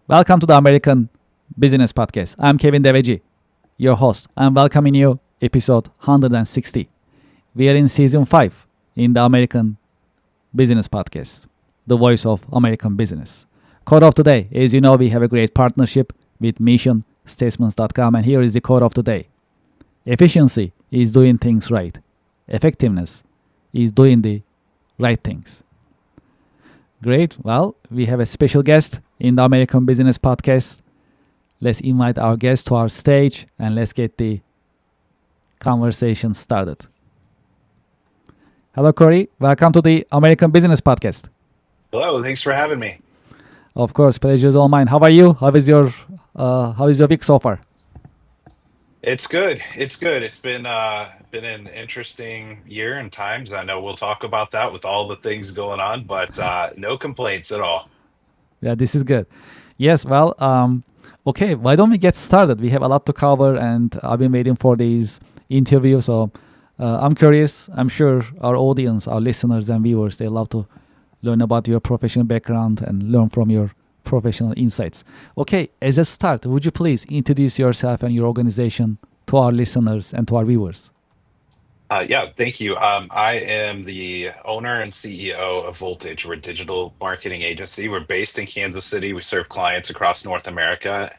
Welcome to the American Business Podcast. I'm Kevin Deveci, your host. I'm welcoming you episode 160. We are in season 5 in the American Business Podcast, the voice of American business. Quote of today, as you know, we have a great partnership with missionstatements.com, and here is the quote of today. Efficiency is doing things right. Effectiveness is doing the right things. Great. Well, we have a special guest in the American Business Podcast. Let's invite our guest to our stage and let's get the conversation started. Hello, Corey. Welcome to the American Business Podcast. Hello, thanks for having me. Of course, pleasure is all mine. How are you? How is your week so far? It's good. It's good. It's been an interesting year and times. I know we'll talk about that with all the things going on, but no complaints at all. Yeah, this is good. Yes, well, okay, why don't we get started? We have a lot to cover, and I've been waiting for these interviews. So I'm curious. I'm sure our audience, our listeners and viewers, they love to learn about your professional background and learn from your professional insights. Okay, as a start, would you please introduce yourself and your organization to our listeners and to our viewers? Yeah, thank you. I am the owner and CEO of Voltage. We're a digital marketing agency. We're based in Kansas City. We serve clients across North America.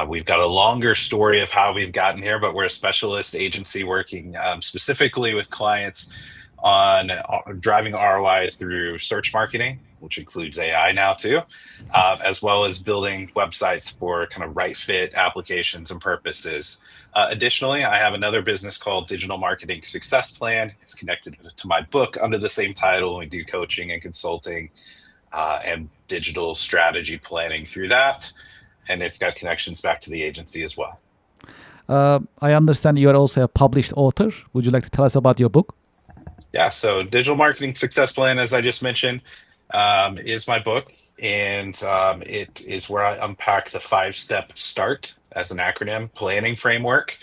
We've got a longer story of how we've gotten here, but we're a specialist agency working specifically with clients on driving ROI through search marketing, which includes AI now too, as well as building websites for kind of right fit applications and purposes. Additionally, I have another business called Digital Marketing Success Plan. It's connected to my book under the same title. We do coaching and consulting and digital strategy planning through that. And it's got connections back to the agency as well. I understand you are also a published author. Would you like to tell us about your book? Yeah, so Digital Marketing Success Plan, as I just mentioned, is my book. And it is where I unpack the 5-step START as an acronym planning framework.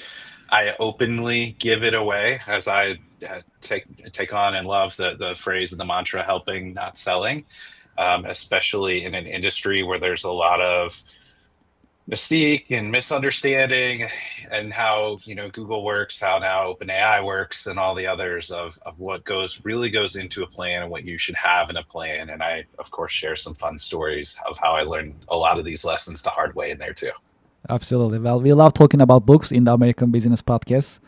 I openly give it away as I take on and love the phrase and the mantra helping, not selling, especially in an industry where there's a lot of mystique and misunderstanding and how Google works, how now OpenAI works, and all the others of what really goes into a plan and what you should have in a plan. And I, of course, share some fun stories of how I learned a lot of these lessons the hard way in there too. Absolutely. Well, we love talking about books in the American Business Podcast.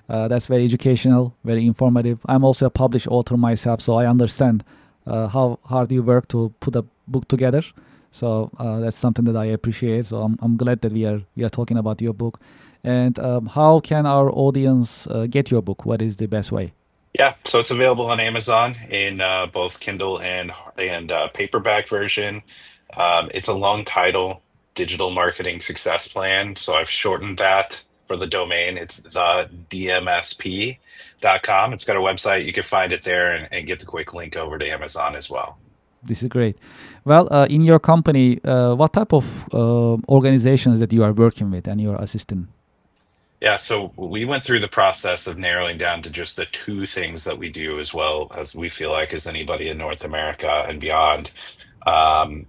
That's very educational, very informative. I'm also a published author myself, so I understand how hard you work to put a book together. So that's something that I appreciate. So I'm glad that we are talking about your book. And how can our audience get your book? What is the best way? Yeah, so it's available on Amazon in both Kindle and paperback version. It's a long title, Digital Marketing Success Plan. So I've shortened that for the domain. It's the dmsp.com. It's got a website. You can find it there and get the quick link over to Amazon as well. This is great. Well, in your company, what type of organizations that you are working with and you're assisting? Yeah, so we went through the process of narrowing down to just the 2 things that we do, as well as we feel like as anybody in North America and beyond. And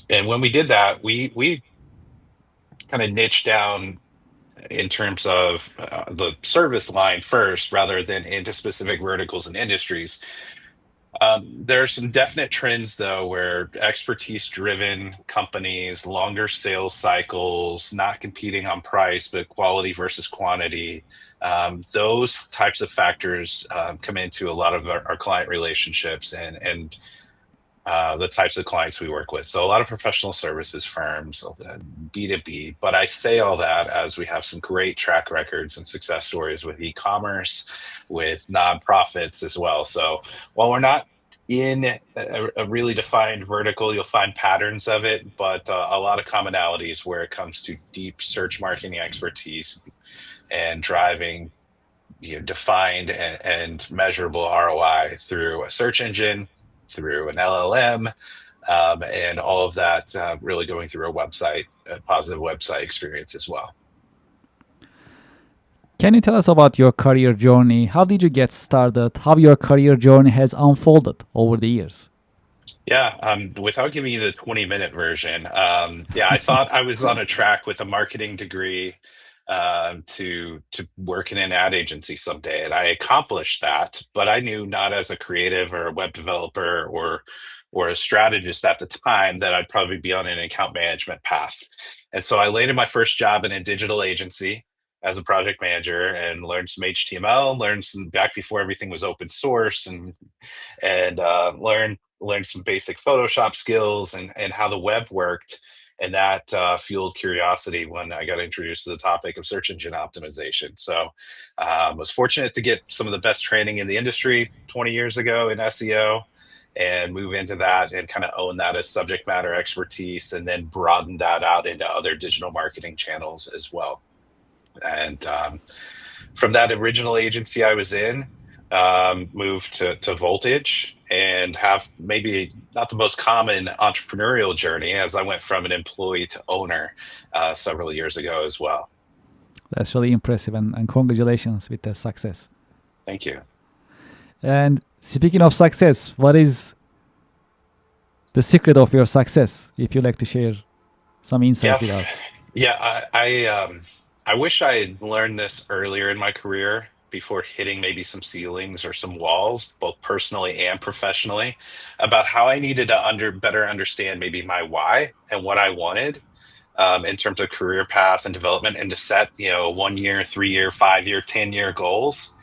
when we did that, we kind of niched down in terms of the service line first, rather than into specific verticals and industries. There are some definite trends, though, where expertise-driven companies, longer sales cycles, not competing on price, but quality versus quantity, those types of factors come into a lot of our client relationships and the types of clients we work with. So a lot of professional services firms, B2B. But I say all that as we have some great track records and success stories with e-commerce, with nonprofits as well. So while we're not in a really defined vertical, you'll find patterns of it, but a lot of commonalities where it comes to deep search marketing expertise and driving defined and measurable ROI through a search engine, through an LLM, and all of that really going through a positive website experience as well. Can you tell us about your career journey? How did you get started? How your career journey has unfolded over the years? Yeah, without giving you the 20-minute version, yeah, I thought I was on a track with a marketing degree to work in an ad agency someday, and I accomplished that. But I knew not as a creative or a web developer or a strategist at the time that I'd probably be on an account management path. And so I landed my first job in a digital agency as a project manager and learned some HTML, learned some back before everything was open source, and learned some basic Photoshop skills and how the web worked. And that fueled curiosity when I got introduced to the topic of search engine optimization. So was fortunate to get some of the best training in the industry 20 years ago in SEO and move into that and kind of own that as subject matter expertise and then broaden that out into other digital marketing channels as well. And from that original agency I was in, moved to Voltage and have maybe not the most common entrepreneurial journey as I went from an employee to owner several years ago as well. That's really impressive, and congratulations with the success. Thank you. And speaking of success, what is the secret of your success? If you like to share some Yeah, insights with us. yeah. I wish I had learned this earlier in my career before hitting maybe some ceilings or some walls, both personally and professionally, about how I needed to better understand maybe my why and what I wanted in terms of career path and development, and to set 1 year, 3 year, 5 year, 10 year goals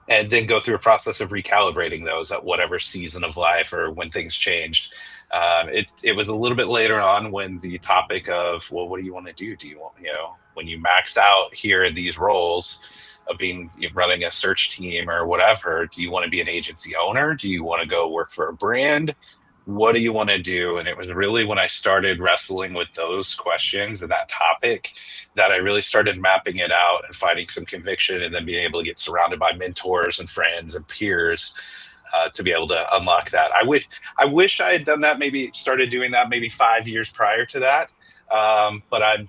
and then go through a process of recalibrating those at whatever season of life or when things changed. It was a little bit later on when the topic of, well, what do you want to do? Do you want, when you max out here in these roles of being running a search team or whatever, do you want to be an agency owner? Do you want to go work for a brand? What do you want to do? And it was really when I started wrestling with those questions and that topic that I really started mapping it out and finding some conviction, and then being able to get surrounded by mentors and friends and peers to be able to unlock that. I wish I had done that, maybe started doing that maybe 5 years prior to that. But I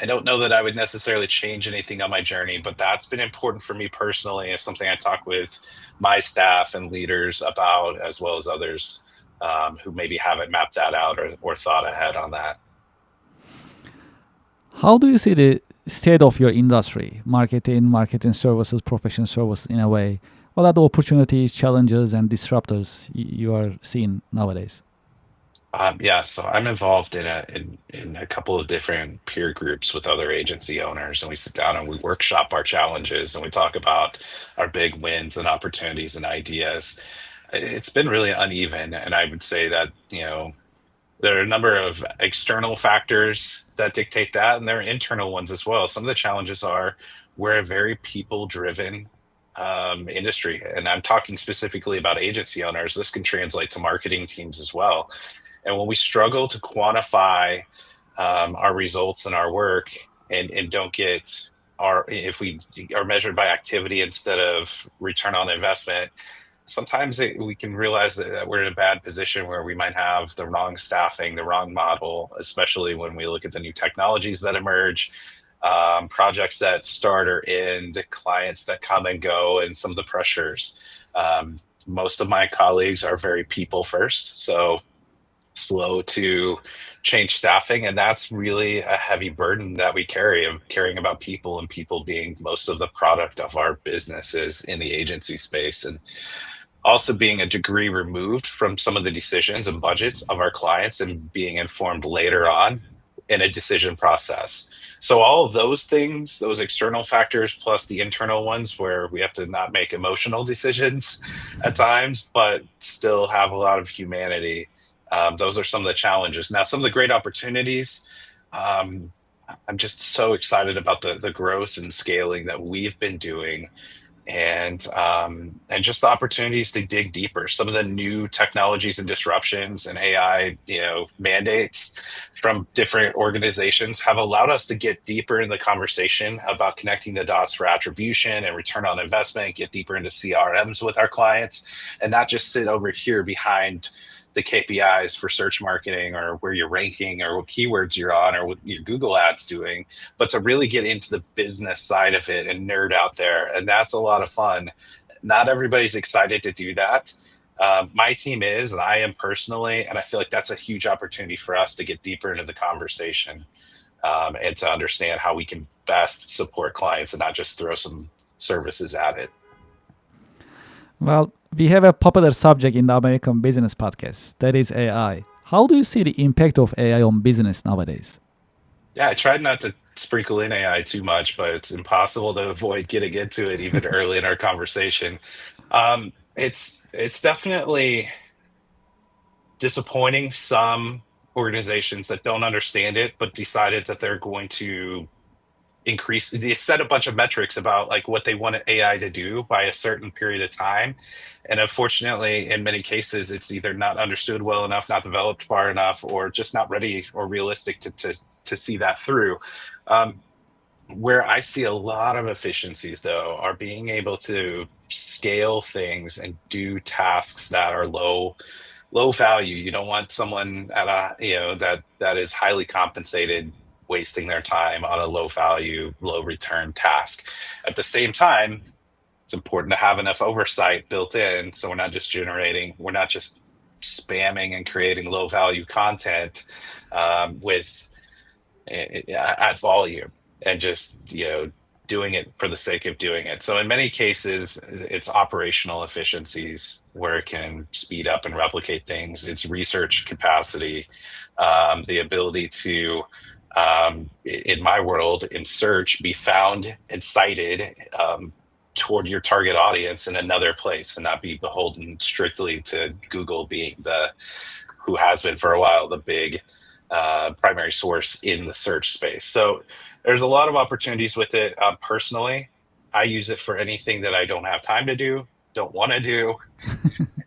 don't know that I would necessarily change anything on my journey, but that's been important for me personally. It's something I talk with my staff and leaders about, as well as others who maybe haven't mapped that out or thought ahead on that. How do you see the state of your industry, marketing services, professional services in a way? What are the opportunities, challenges, and disruptors you are seeing nowadays? Yeah, so I'm involved in a couple of different peer groups with other agency owners, and we sit down and we workshop our challenges and we talk about our big wins and opportunities and ideas. It's been really uneven, and I would say that there are a number of external factors that dictate that, and there are internal ones as well. Some of the challenges are we're a very people-driven industry, and I'm talking specifically about agency owners. This can translate to marketing teams as well. And when we struggle to quantify our results and our work, and don't get if we are measured by activity instead of return on investment, sometimes we can realize that we're in a bad position where we might have the wrong staffing, the wrong model, especially when we look at the new technologies that emerge, projects that start or end, clients that come and go, and some of the pressures. Most of my colleagues are very people first, so slow to change staffing, and that's really a heavy burden that we carry, of caring about people, and people being most of the product of our businesses in the agency space, and also being a degree removed from some of the decisions and budgets of our clients and being informed later on in a decision process. So all of those things, those external factors plus the internal ones where we have to not make emotional decisions at times, but still have a lot of humanity. Those are some of the challenges. Now, some of the great opportunities, I'm just so excited about the growth and scaling that we've been doing, and just the opportunities to dig deeper. Some of the new technologies and disruptions and AI, mandates from different organizations have allowed us to get deeper in the conversation about connecting the dots for attribution and return on investment, get deeper into CRMs with our clients, and not just sit over here behind the KPIs for search marketing or where you're ranking or what keywords you're on or what your Google ads doing, but to really get into the business side of it and nerd out there. And that's a lot of fun. Not everybody's excited to do that. My team is, and I am personally, and I feel like that's a huge opportunity for us to get deeper into the conversation, and to understand how we can best support clients and not just throw some services at it. Well, we have a popular subject in the American business podcast, that is AI. How do you see the impact of AI on business nowadays? Yeah, I tried not to sprinkle in AI too much, but it's impossible to avoid getting into it even early in our conversation. It's definitely disappointing some organizations that don't understand it, but decided that they're going to they set a bunch of metrics about like what they want AI to do by a certain period of time. And unfortunately, in many cases, it's either not understood well enough, not developed far enough, or just not ready or realistic to see that through. Um, where I see a lot of efficiencies, though, are being able to scale things and do tasks that are low value. You don't want someone at a that is highly compensated wasting their time on a low value, low return task. At the same time, it's important to have enough oversight built in so we're not just spamming and creating low value content with at volume and just doing it for the sake of doing it. So in many cases, it's operational efficiencies where it can speed up and replicate things. It's research capacity, the ability to, in my world, in search, be found and cited toward your target audience in another place and not be beholden strictly to Google being who has been for a while, the big primary source in the search space. So there's a lot of opportunities with it. Personally, I use it for anything that I don't have time to do, don't want to do,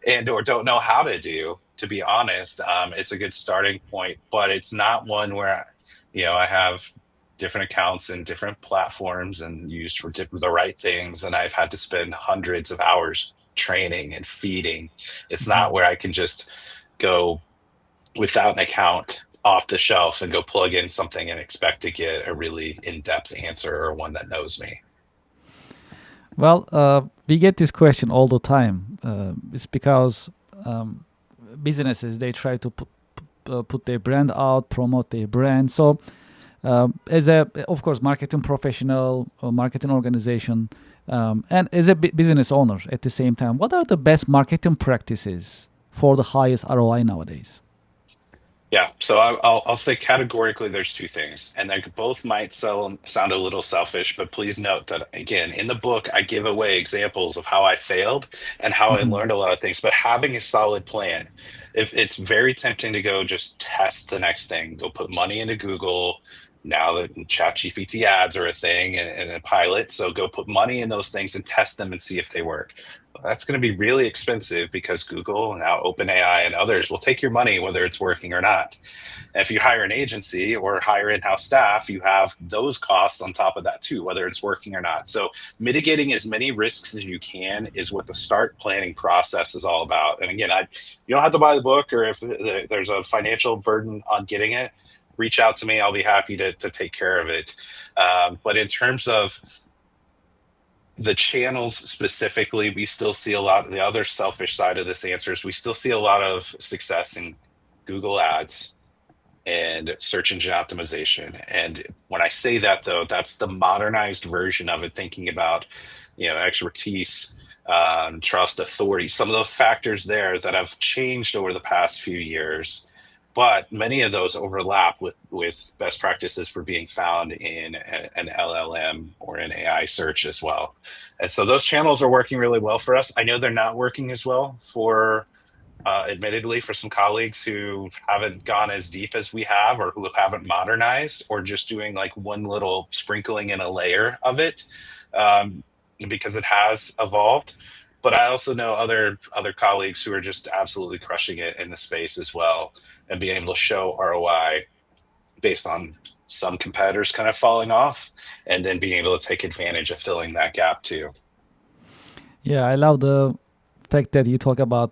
and or don't know how to do. To be honest, it's a good starting point, but it's not one where I have different accounts and different platforms and used for the right things, and I've had to spend hundreds of hours training and feeding. It's not where I can just go without an account off the shelf and go plug in something and expect to get a really in-depth answer or one that knows me. Well, we get this question all the time. It's because businesses, they try to put their brand out, promote their brand. So as a, of course, marketing professional or marketing organization, and as a business owner at the same time, what are the best marketing practices for the highest ROI nowadays? Yeah, so I'll say categorically there's two things, and they both might sound a little selfish, but please note that again, in the book, I give away examples of how I failed and how I Mhm. learned a lot of things. But having a solid plan, if it's very tempting to go just test the next thing, go put money into Google. Now that ChatGPT ads are a thing and a pilot, so go put money in those things and test them and see if they work. That's going to be really expensive because Google, now OpenAI, and others will take your money whether it's working or not. And if you hire an agency or hire in-house staff, you have those costs on top of that too, whether it's working or not. So mitigating as many risks as you can is what the start planning process is all about. And again, you don't have to buy the book, or if there's a financial burden on getting it, reach out to me. I'll be happy to take care of it. But in terms of the channels specifically, we still see a lot. The other selfish side of this answer is we still see a lot of success in Google ads and search engine optimization. And when I say that, though, that's the modernized version of it, thinking about expertise, trust, authority, some of the factors there that have changed over the past few years. But many of those overlap with best practices for being found in an LLM or an AI search as well. And so those channels are working really well for us. I know they're not working as well for, admittedly, for some colleagues who haven't gone as deep as we have, or who haven't modernized, or just doing like one little sprinkling in a layer of it, because it has evolved. But I also know other colleagues who are just absolutely crushing it in the space as well, and being able to show ROI based on some competitors kind of falling off, and then being able to take advantage of filling that gap too. Yeah, I love the fact that you talk about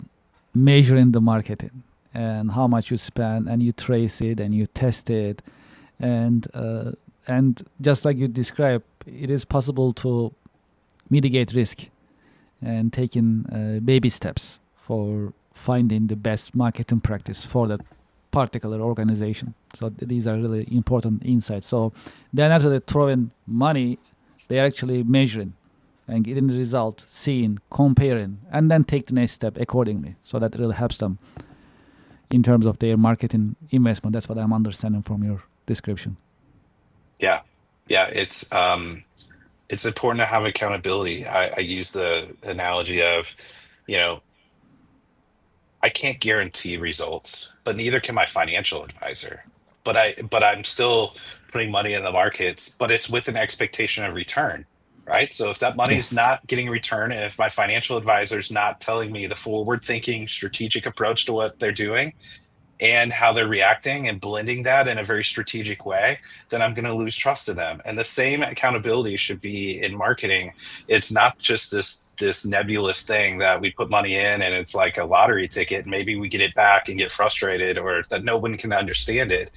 measuring the marketing and how much you spend, and you trace it and you test it, and just like you described, it is possible to mitigate risk and taking baby steps for finding the best marketing practice for that particular organization. So these are really important insights. So they're not really throwing money, they're actually measuring and getting the result, seeing, comparing, and then take the next step accordingly. So that really helps them in terms of their marketing investment. That's what I'm understanding from your description. Yeah. Yeah. It's important to have accountability. I use the analogy of, you know, I can't guarantee results, but neither can my financial advisor. But I'm still putting money in the markets, but it's with an expectation of return, right? So if that money's Yes. not getting a return, and if my financial advisor's not telling me the forward thinking strategic approach to what they're doing, and how they're reacting and blending that in a very strategic way, then I'm going to lose trust in them. And the same accountability should be in marketing. It's not just this nebulous thing that we put money in and it's like a lottery ticket. Maybe we get it back and get frustrated, or that no one can understand it.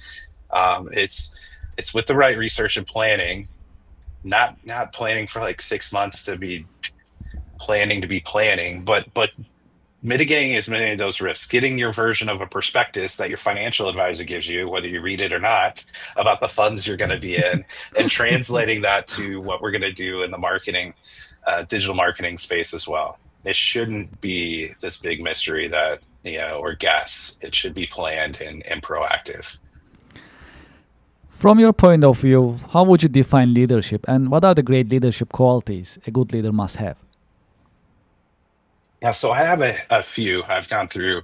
It's with the right research and planning, not planning for like 6 months to be planning, but mitigating as many of those risks, getting your version of a prospectus that your financial advisor gives you, whether you read it or not, about the funds you're going to be in, and translating that to what we're going to do in the marketing, digital marketing space as well. It shouldn't be this big mystery that, or guess. It should be planned and proactive. From your point of view, how would you define leadership, and what are the great leadership qualities a good leader must have? Yeah, so I have a few. I've gone through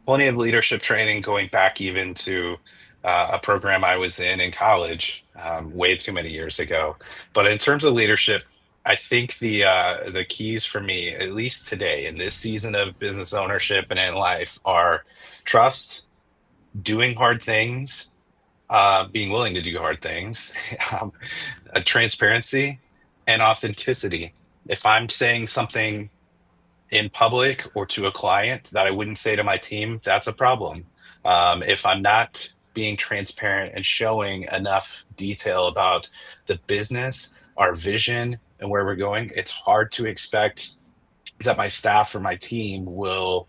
plenty of leadership training, going back even to a program I was in college, way too many years ago. But in terms of leadership, I think the keys for me, at least today in this season of business ownership and in life, are trust, doing hard things, being willing to do hard things, um, transparency, and authenticity. If I'm saying something in public or to a client that I wouldn't say to my team, that's a problem. If I'm not being transparent and showing enough detail about the business, our vision, and where we're going, it's hard to expect that my staff or my team will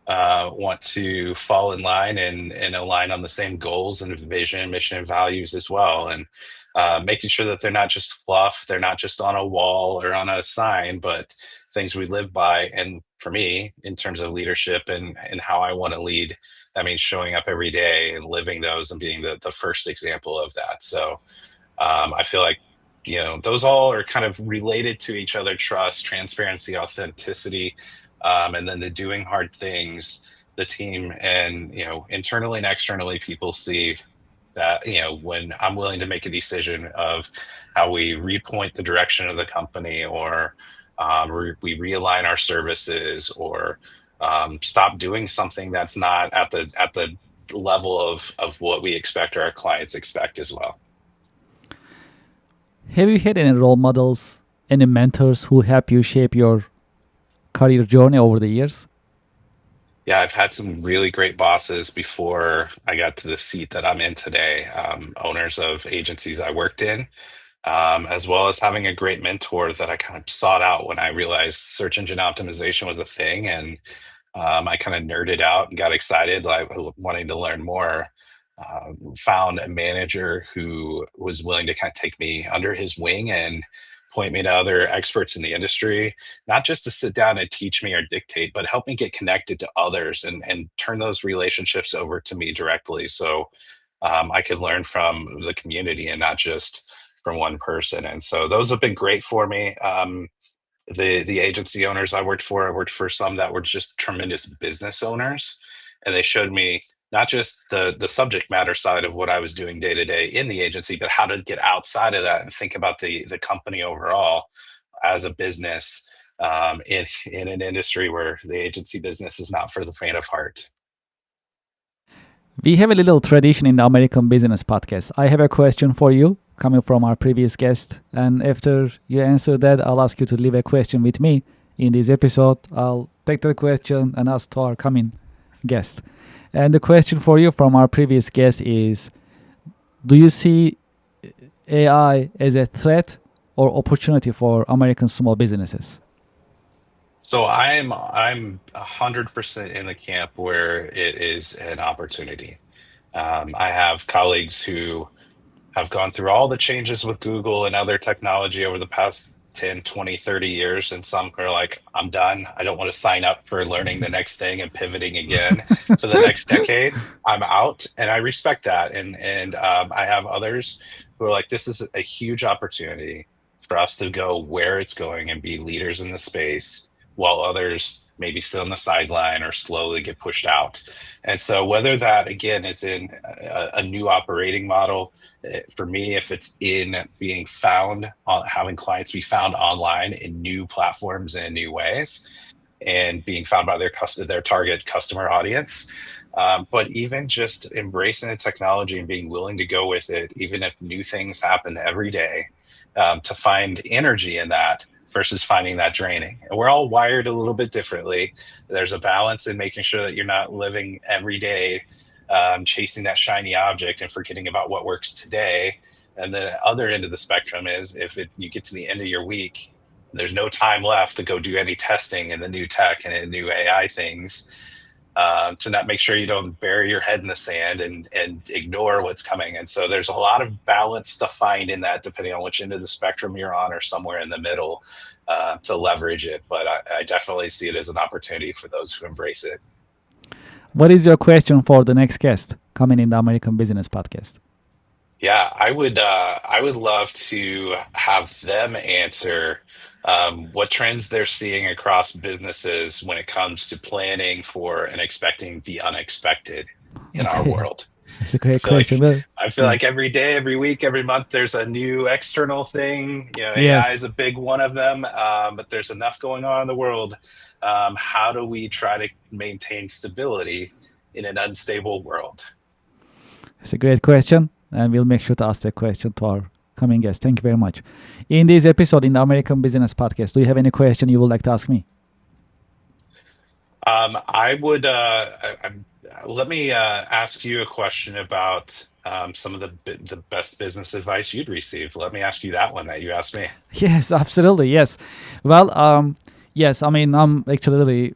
want to fall in line and align on the same goals and vision, mission, and values as well. And making sure that they're not just fluff, they're not just on a wall or on a sign, but things we live by. And for me, in terms of leadership and how I want to lead, that means showing up every day and living those and being the first example of that. So I feel like, those all are kind of related to each other: trust, transparency, authenticity, and then the doing hard things. The team and, internally and externally, people see that, when I'm willing to make a decision of how we repoint the direction of the company, or we realign our services, or stop doing something that's not at the level of what we expect or our clients expect as well. Have you had any role models, any mentors who help you shape your career journey over the years? Yeah, I've had some really great bosses before I got to the seat that I'm in today, owners of agencies I worked in, as well as having a great mentor that I kind of sought out when I realized search engine optimization was a thing. And I kind of nerded out and got excited, like wanting to learn more. Found a manager who was willing to kind of take me under his wing and point me to other experts in the industry, not just to sit down and teach me or dictate, but help me get connected to others and turn those relationships over to me directly. So I could learn from the community and not just from one person. And so those have been great for me. The agency owners I worked for some that were just tremendous business owners, and they showed me not just the subject matter side of what I was doing day to day in the agency, but how to get outside of that and think about the company overall as a business, in an industry where the agency business is not for the faint of heart. We have a little tradition in the American Business Podcast. I have a question for you coming from our previous guest. And after you answer that, I'll ask you to leave a question with me in this episode. I'll take that question and ask to our coming guest. And the question for you from our previous guest is, do you see AI as a threat or opportunity for American small businesses? So I'm 100% in the camp where it is an opportunity. I have colleagues who have gone through all the changes with Google and other technology over the past 10, 20, 30 years. And some are like, I'm done. I don't want to sign up for learning the next thing and pivoting again for the next decade. I'm out. And I respect that. And I have others who are like, this is a huge opportunity for us to go where it's going and be leaders in the space while others maybe sit on the sideline or slowly get pushed out. And so whether that again is in a new operating model, for me, if it's in being found, having clients be found online in new platforms and in new ways, and being found by their target customer audience. But even just embracing the technology and being willing to go with it, even if new things happen every day, to find energy in that versus finding that draining. And we're all wired a little bit differently. There's a balance in making sure that you're not living every day chasing that shiny object and forgetting about what works today. And the other end of the spectrum is you get to the end of your week, there's no time left to go do any testing in the new tech and in new AI things, to not make sure you don't bury your head in the sand and ignore what's coming. And so there's a lot of balance to find in that, depending on which end of the spectrum you're on or somewhere in the middle, to leverage it. But I definitely see it as an opportunity for those who embrace it. What is your question for the next guest coming in the American Business Podcast? Yeah, I would love to have them answer what trends they're seeing across businesses when it comes to planning for and expecting the unexpected in our Okay, world. that's a I great feel like question. Well, I feel yeah. like every day, every week, every month, there's a new external thing. You know, AI is Yes, a big one of them, but there's enough going on in the world. How do we try to maintain stability in an unstable world? it's a great question, and we'll make sure to ask that question to our coming guest. Thank you very much. In this episode, in the American Business Podcast, do you have any question you would like to ask me? I would let me ask you a question about some of the best business advice you'd received. Let me ask you that one that you asked me. Yes, absolutely. Yes. Well, yes. I mean, I'm actually really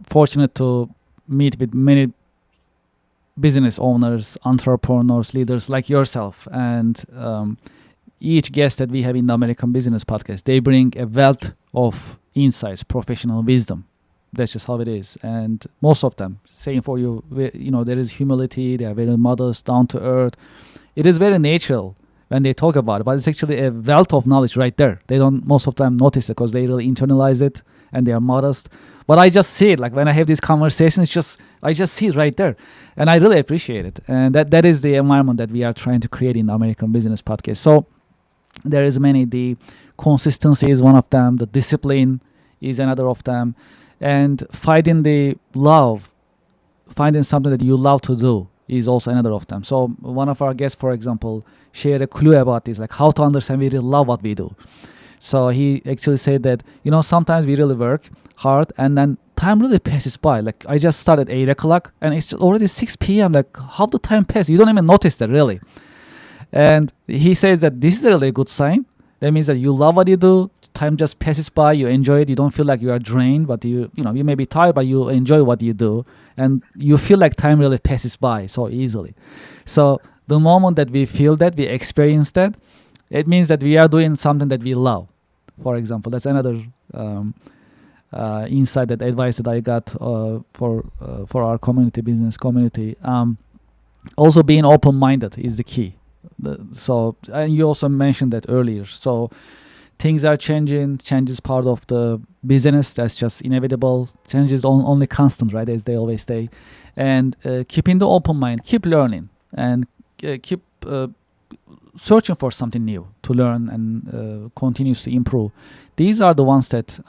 fortunate to meet with many business owners, entrepreneurs, leaders like yourself, and each guest that we have in the American Business Podcast, they bring a wealth of insights, professional wisdom. That's just how it is. And most of them, saying for you, there is humility. They are very modest, down to earth. It is very natural when they talk about it, but it's actually a wealth of knowledge right there. They don't most of the time notice it because they really internalize it and they are modest. But I just see it. Like when I have these conversations, I just see it right there, and I really appreciate it. And that is the environment that we are trying to create in the American Business Podcast. So there is many. The consistency is one of them. The discipline is another of them, and finding something that you love to do is also another of them. So one of our guests, for example, shared a clue about this, like how to understand we really love what we do. So he actually said that, sometimes we really work hard and then time really passes by. Like I just started 8 o'clock and it's already 6 p.m. Like how the time passes? You don't even notice that really. And he says that this is a really good sign. That means that you love what you do. Time just passes by. You enjoy it. You don't feel like you are drained, but you may be tired, but you enjoy what you do, and you feel like time really passes by so easily. So the moment that we feel that, we experience that, it means that we are doing something that we love. For example, that's another insight, that advice that I got for our business community. Also, being open-minded is the key. So, and you also mentioned that earlier. So things are changing. Change is part of the business. That's just inevitable. Change is only constant, right? As they always say. And keeping the open mind, keep learning, and keep searching for something new to learn and continues to improve. These are the ones that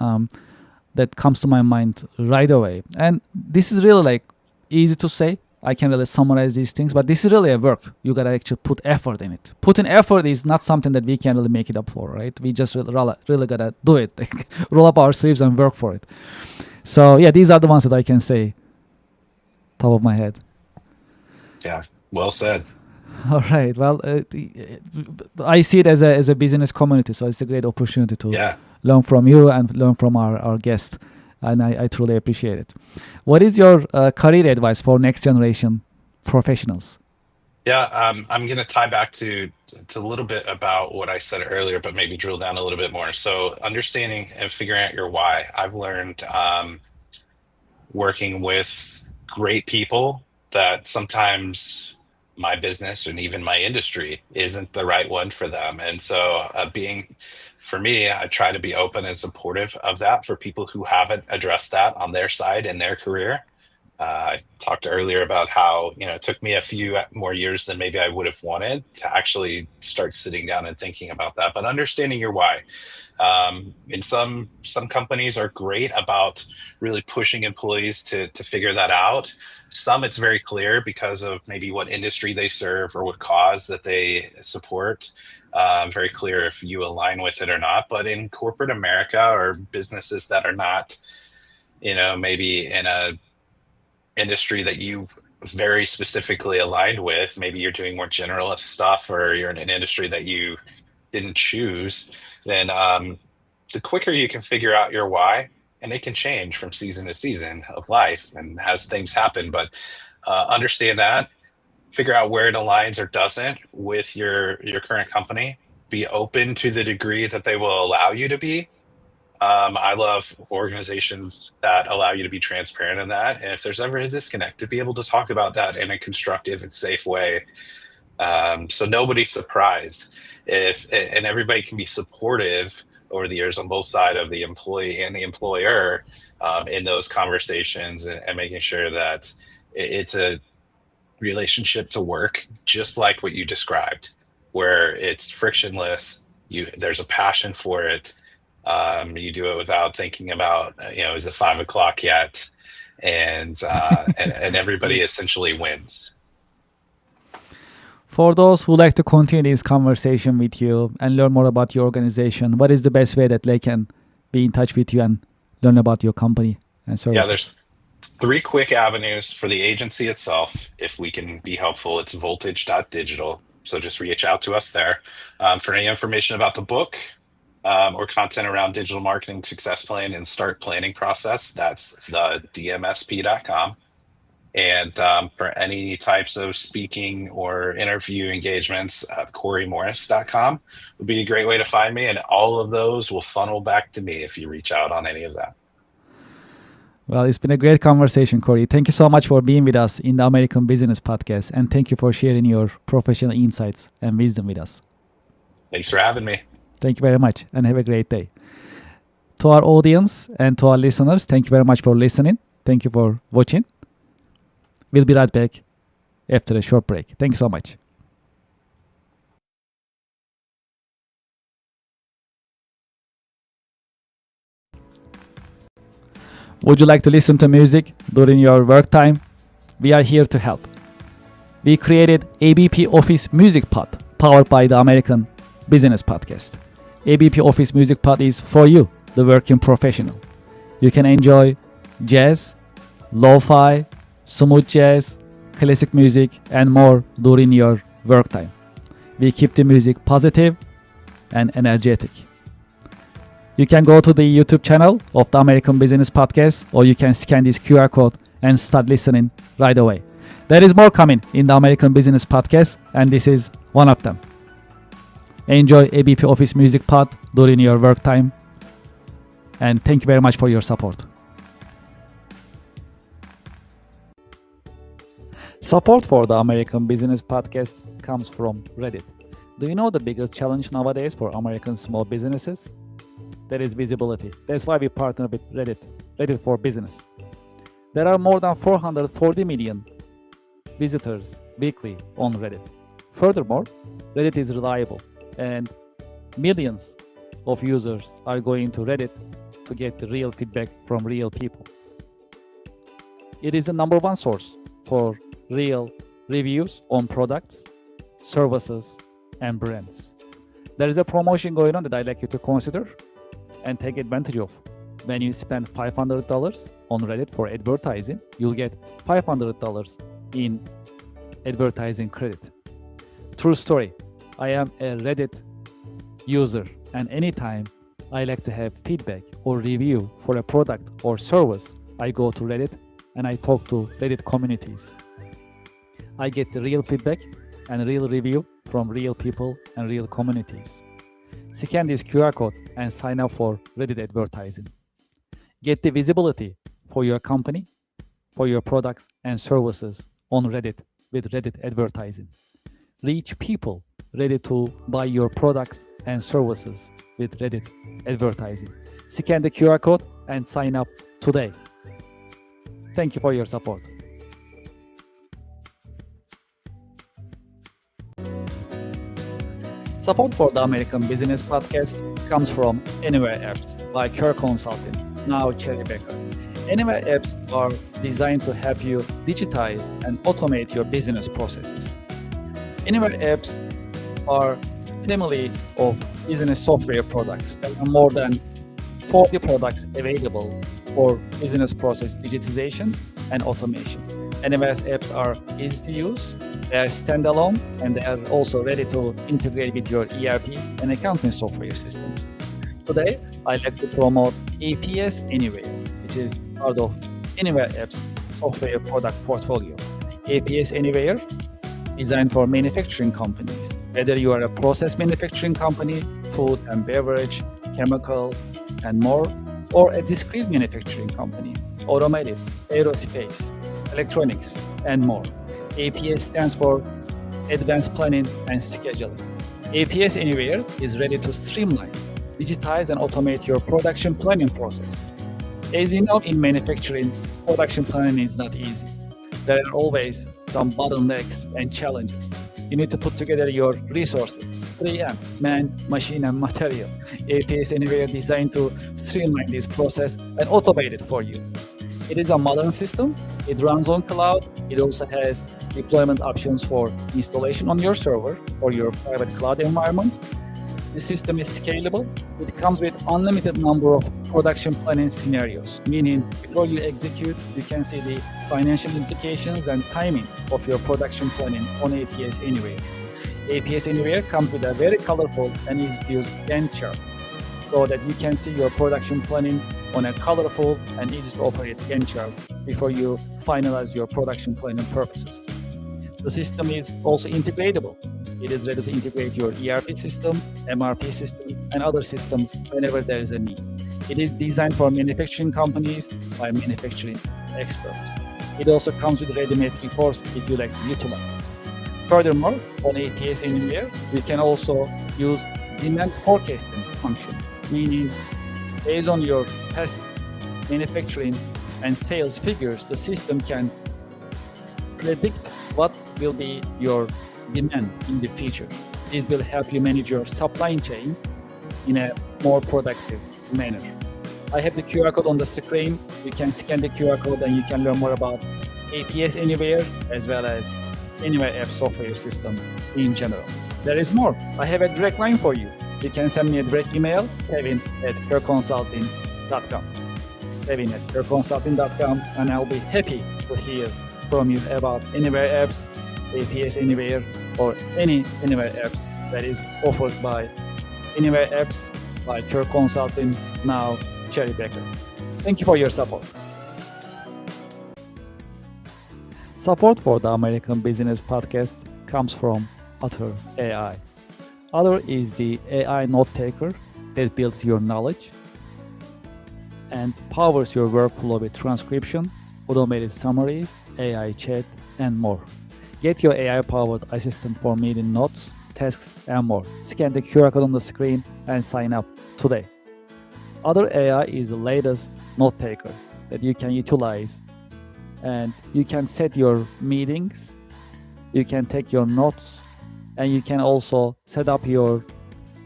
comes to my mind right away. And this is really like easy to say. I can really summarize these things, but this is really a work. You gotta actually put effort in it. Putting effort is not something that we can really make it up for, right? We just really gotta do it, roll up our sleeves and work for it. So yeah, these are the ones that I can say, top of my head. Yeah, well said. All right. Well, I see it as a business community, so it's a great opportunity to Yeah. learn from you and learn from our guest. and I truly appreciate it. What is your career advice for next generation professionals? Yeah, I'm going to tie back to a little bit about what I said earlier, but maybe drill down a little bit more. So, understanding and figuring out your why. I've learned working with great people that sometimes my business and even my industry isn't the right one for them. And so, for me, I try to be open and supportive of that for people who haven't addressed that on their side in their career. I talked earlier about how, it took me a few more years than maybe I would have wanted to actually start sitting down and thinking about that, but understanding your why. And some companies are great about really pushing employees to figure that out. Some it's very clear because of maybe what industry they serve or what cause that they support. Very clear if you align with it or not. But in corporate America or businesses that are not, maybe in a industry that you very specifically aligned with, maybe you're doing more generalist stuff or you're in an industry that you didn't choose, then the quicker you can figure out your why, and it can change from season to season of life and as things happen, but understand that, figure out where it aligns or doesn't with your current company, be open to the degree that they will allow you to be. I love organizations that allow you to be transparent in that. And if there's ever a disconnect, to be able to talk about that in a constructive and safe way. So nobody's surprised and everybody can be supportive over the years on both sides of the employee and the employer in those conversations and making sure that it's a relationship to work, just like what you described, where it's frictionless. There's a passion for it. You do it without thinking about, is it 5 o'clock yet? And everybody essentially wins. For those who like to continue this conversation with you and learn more about your organization, what is the best way that they can be in touch with you and learn about your company and services? Yeah, there's 3 quick avenues for the agency itself. If we can be helpful, it's voltage.digital. So just reach out to us there. For any information about the book or content around digital marketing success plan and start planning process, that's the dmsp.com. And for any types of speaking or interview engagements, CoreyMorris.com would be a great way to find me. And all of those will funnel back to me if you reach out on any of that. Well, it's been a great conversation, Corey. Thank you so much for being with us in the American Business Podcast. And thank you for sharing your professional insights and wisdom with us. Thanks for having me. Thank you very much and have a great day. To our audience and to our listeners, thank you very much for listening. Thank you for watching. We'll be right back after a short break. Thank you so much. Would you like to listen to music during your work time? We are here to help. We created ABP Office Music Pod, powered by the American Business Podcast. ABP Office Music Pod is for you, the working professional. You can enjoy jazz, lo-fi, smooth jazz, classic music, and more during your work time. We keep the music positive and energetic. You can go to the YouTube channel of the American Business Podcast, or you can scan this QR code and start listening right away. There is more coming in the American Business Podcast, and this is one of them. Enjoy ABP Office Music Pod during your work time, and thank you very much for your support. Support for the American Business Podcast comes from Reddit. Do you know the biggest challenge nowadays for American small businesses? That is visibility. That's why we partner with Reddit for Business. There are more than 440 million visitors weekly on Reddit. Furthermore, Reddit is reliable and millions of users are going to Reddit to get the real feedback from real people. It is the number one source for real reviews on products, services, and brands. There is a promotion going on that I'd like you to consider and take advantage of. When you spend $500 on Reddit for advertising, you'll get $500 in advertising credit. True story. I am a Reddit user, and anytime I like to have feedback or review for a product or service, I go to Reddit and I talk to Reddit communities. I get the real feedback and real review from real people and real communities. Scan this QR code and sign up for Reddit advertising. Get the visibility for your company, for your products and services on Reddit with Reddit advertising. Reach people ready to buy your products and services with Reddit advertising. Scan the QR code and sign up today. Thank you for your support. Support for the American Business Podcast comes from Anywhere Apps by Kerr Consulting, now Cherry Baker. Anywhere Apps are designed to help you digitize and automate your business processes. Anywhere Apps are family of business software products. There are more than 40 products available for business process digitization and automation. Anyware's apps are easy to use, they are standalone, and they are also ready to integrate with your ERP and accounting software systems. Today, I'd like to promote APS Anywhere, which is part of Anywhere Apps software product portfolio. APS Anywhere, designed for manufacturing companies. Whether you are a process manufacturing company, food and beverage, chemical, and more, or a discrete manufacturing company, automotive, aerospace, electronics, and more. APS stands for Advanced Planning and Scheduling. APS Anywhere is ready to streamline, digitize, and automate your production planning process. As you know, in manufacturing, production planning is not easy. There are always some bottlenecks and challenges. You need to put together your resources, 3M, man, machine, and material. APS Anywhere designed to streamline this process and automate it for you. It is a modern system. It runs on cloud. It also has deployment options for installation on your server or your private cloud environment. The system is scalable. It comes with unlimited number of production planning scenarios, meaning before you execute, you can see the financial implications and timing of your production planning on APS Anywhere. APS Anywhere comes with a very colorful and easy-to-use Gantt chart so that you can see your production planning on a colorful and easy-to-operate Gantt chart before you finalize your production planning purposes. The system is also integratable. It is ready to integrate your ERP system, MRP system, and other systems whenever there is a need. It is designed for manufacturing companies by manufacturing experts. It also comes with ready-made reports if you like to utilize. Furthermore, on APS Anywhere, you can also use demand forecasting function, meaning based on your past manufacturing and sales figures, the system can predict what will be your demand in the future. This will help you manage your supply chain in a more productive manner. I have the QR code on the screen. You can scan the QR code and you can learn more about APS Anywhere as well as Anywhere App software system in general. There is more. I have a direct line for you. You can send me a direct email, kevin@kerconsulting.com. kevin@kerconsulting.com, and I'll be happy to hear from you about Anywhere Apps, APS Anywhere, or any Anywhere Apps that is offered by Anywhere Apps by Kerr Consulting, now Cherry Baker. Thank you for your support. Support for the American Business Podcast comes from Otter AI. Otter is the AI note taker that builds your knowledge and powers your workflow with transcription, automated summaries, AI chat, and more. Get your AI-powered assistant for meeting notes, tasks, and more. Scan the QR code on the screen and sign up today. Otter AI is the latest note taker that you can utilize, and you can set your meetings, you can take your notes, and you can also set up your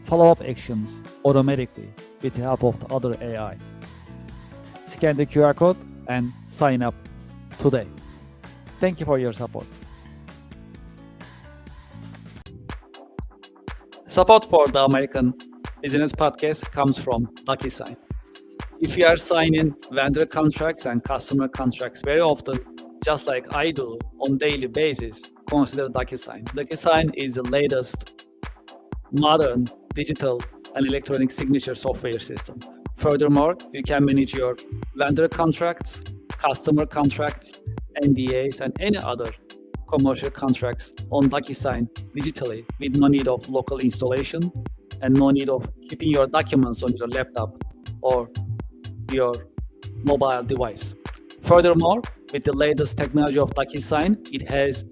follow-up actions automatically with the help of the Otter AI. Scan the QR code and sign up today. Thank you for your support. Support for the American Business Podcast comes from DocuSign. If you are signing vendor contracts and customer contracts very often, just like I do on daily basis, consider DocuSign. DocuSign is the latest modern digital and electronic signature software system. Furthermore, you can manage your vendor contracts, customer contracts, NDAs, and any other commercial contracts on DocuSign digitally with no need of local installation and no need of keeping your documents on your laptop or your mobile device. Furthermore, with the latest technology of DocuSign, it has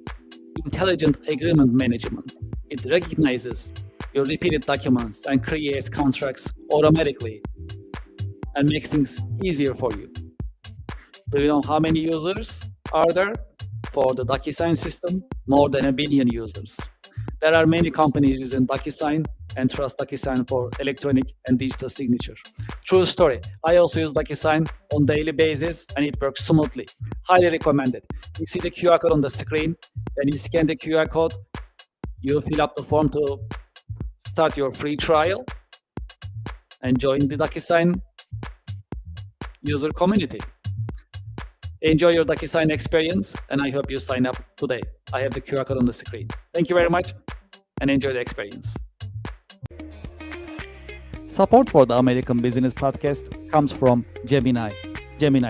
intelligent agreement management. It recognizes your repeated documents and creates contracts automatically and makes things easier for you. Do you know how many users are there for the DocuSign system? More than 1 billion users. There are many companies using DocuSign and trust DocuSign for electronic and digital signature. True story. I also use DocuSign on daily basis and it works smoothly. Highly recommended. You see the QR code on the screen. When you scan the QR code, you fill up the form to start your free trial and join the DocuSign user community. Enjoy your DocuSign experience, and I hope you sign up today. I have the QR code on the screen. Thank you very much, and enjoy the experience. Support for the American Business Podcast comes from Gemini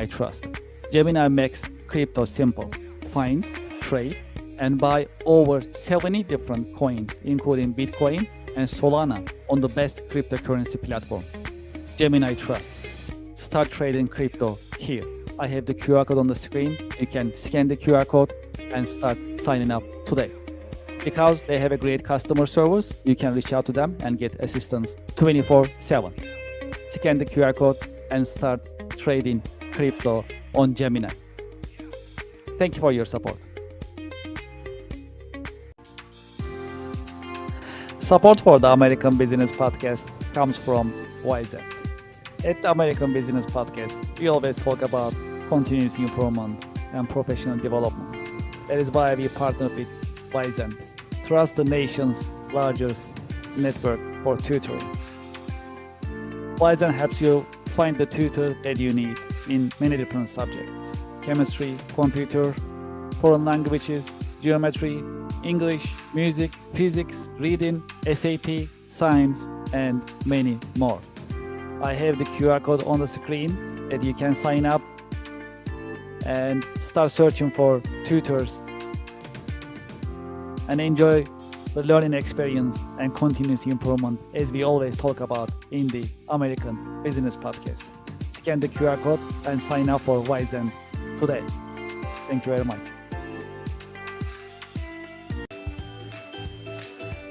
Trust. Gemini makes crypto simple. Find, trade, and buy over 70 different coins, including Bitcoin and Solana, on the best cryptocurrency platform. Gemini Trust. Start trading crypto here. I have the QR code on the screen. You can scan the QR code and start signing up today. Because they have a great customer service, you can reach out to them and get assistance 24/7. Scan the QR code and start trading crypto on Gemini. Thank you for your support. Support for the American Business Podcast comes from Wizen. At the American Business Podcast, we always talk about continuous improvement and professional development. That is why we partner with Wizen, trust the nation's largest network for tutoring. Wizen helps you find the tutor that you need in many different subjects: chemistry, computer, foreign languages, geometry, English, music, physics, reading, SAP, science, and many more. I have the QR code on the screen that you can sign up and start searching for tutors and enjoy the learning experience and continuous improvement as we always talk about in the American Business Podcast. Scan the QR code and sign up for Wizen today. Thank you very much.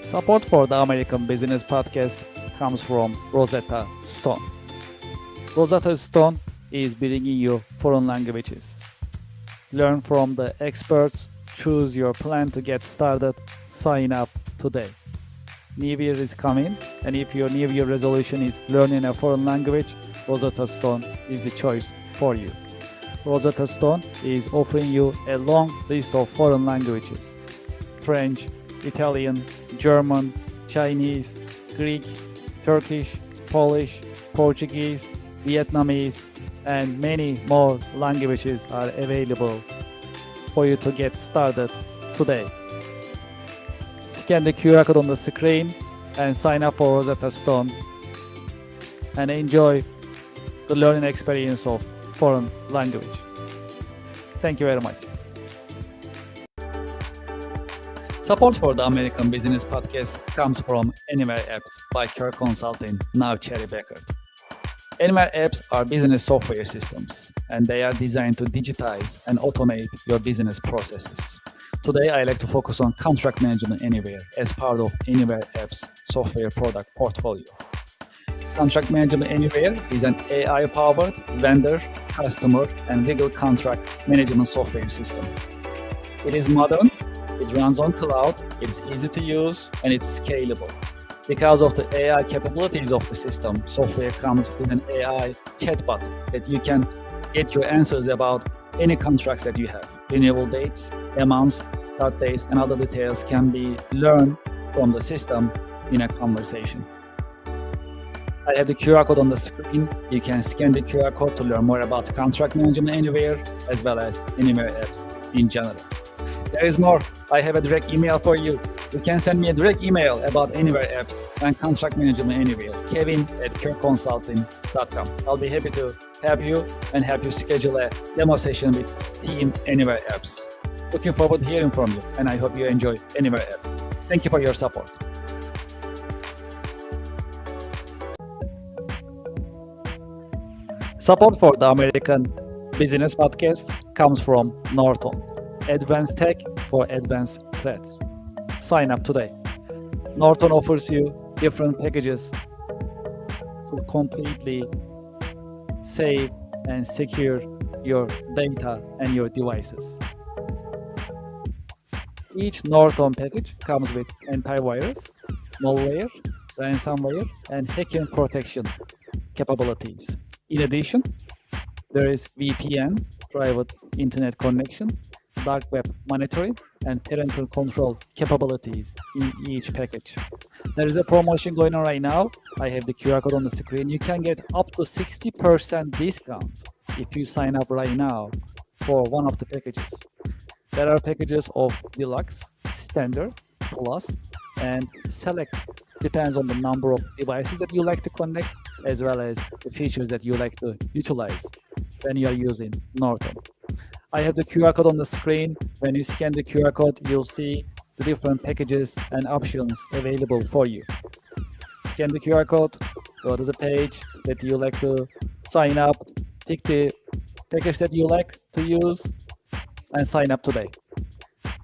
Support for the American Business Podcast comes from Rosetta Stone. Rosetta Stone is bringing you foreign languages. Learn from the experts, choose your plan to get started, sign up today. New Year is coming, and if your New Year resolution is learning a foreign language, Rosetta Stone is the choice for you. Rosetta Stone is offering you a long list of foreign languages: French, Italian, German, Chinese, Greek, Turkish, Polish, Portuguese, Vietnamese, and many more languages are available for you to get started today. Scan the QR code on the screen and sign up for Rosetta Stone and enjoy the learning experience of foreign language. Thank you very much. Support for the American Business Podcast comes from Anywhere Apps by Kirk Consulting, now Cherry Becker. Anywhere Apps are business software systems, and they are designed to digitize and automate your business processes. Today, I like to focus on contract management anywhere as part of Anywhere Apps software product portfolio. Contract Management Anywhere is an AI-powered vendor, customer, and legal contract management software system. It is modern, it runs on cloud, it's easy to use, and it's scalable. Because of the AI capabilities of the system, software comes with an AI chatbot that you can get your answers about any contracts that you have. Renewal dates, amounts, start dates, and other details can be learned from the system in a conversation. I have the QR code on the screen. You can scan the QR code to learn more about Contract Management Anywhere, as well as Anywhere Apps in general. There is more. I have a direct email for you. You can send me a direct email about Anywhere apps and contract management anywhere, kevin@kirkconsulting.com. I'll be happy to help you and help you schedule a demo session with Team Anywhere apps. Looking forward to hearing from you, and I hope you enjoy Anywhere apps. Thank you for your support. Support for the American Business Podcast comes from Norton, advanced tech for advanced threats. Sign up today. Norton offers you different packages to completely save and secure your data and your devices. Each Norton package comes with antivirus, malware, ransomware, and hacking protection capabilities. In addition, there is VPN, private internet connection, dark web monitoring, and parental control capabilities in each package. There is a promotion going on right now. I have the QR code on the screen. You can get up to 60% discount if you sign up right now for one of the packages. There are packages of Deluxe, Standard, Plus, and Select. Depends on the number of devices that you like to connect, as well as the features that you like to utilize when you are using Norton. I have the QR code on the screen. When you scan the QR code, you'll see the different packages and options available for you. Scan the QR code, go to the page that you like to sign up, pick the package that you like to use, and sign up today.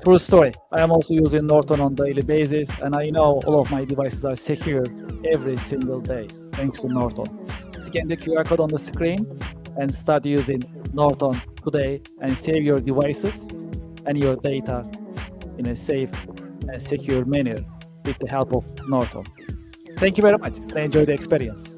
True story. I am also using Norton on a daily basis, and I know all of my devices are secure every single day, thanks to Norton. Scan the QR code on the screen and start using Norton today and save your devices and your data in a safe and secure manner with the help of Norton. Thank you very much and enjoy the experience.